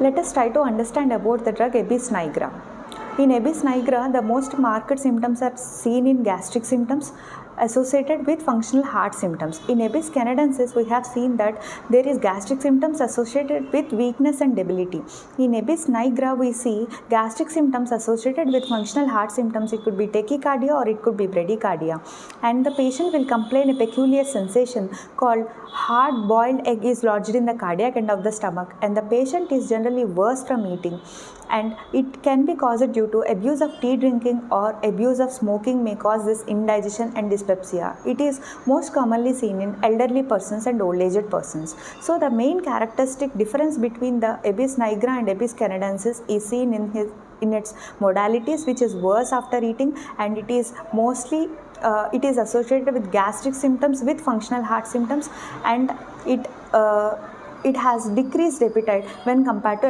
Let us try to understand about the drug Abies Nigra. In Abies Nigra, the most marked symptoms are seen in gastric symptoms associated with functional heart symptoms. In Abies canadensis, we have seen that there is gastric symptoms associated with weakness and debility. In Abies Nigra, we see gastric symptoms associated with functional heart symptoms. It could be tachycardia or it could be bradycardia. And the patient will complain a peculiar sensation called hard-boiled egg is lodged in the cardiac end of the stomach, and the patient is generally worse from eating, and it can be caused due to abuse of tea drinking or abuse of smoking may cause this indigestion and dyspepsia. It is most commonly seen in elderly persons and old-aged persons. So the main characteristic difference between the Abies nigra and Abies canadensis is seen in its modalities, which is worse after eating, and it is mostly it is associated with gastric symptoms with functional heart symptoms, and it has decreased appetite when compared to